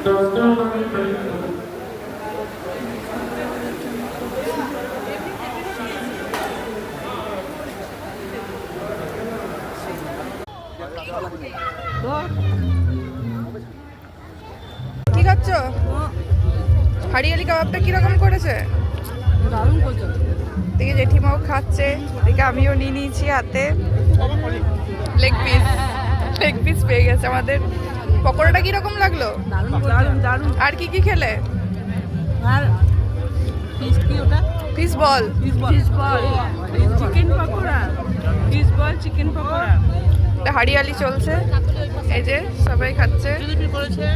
কি খাচ্ছ? হাড়িয়ালি কাবাবটা কিরকম করেছে? দারুণ করছে। দেখে জেঠিমাও খাচ্ছে, দেখে আমিও নিয়ে নিয়েছি হাতে লেগ পিস পেয়ে গেছে আমাদের। পকোড়াটা কিরকম লাগলো? দারুণ দারুণ। আর কি কি খেলে? আর ফিশ কি ওটা? Fish ball, fish ball, chicken pakora, fish ball, chicken pakora. হাড়িয়ালি চলছে, এই যে সবাই খাচ্ছে। জিলিপি করেছে।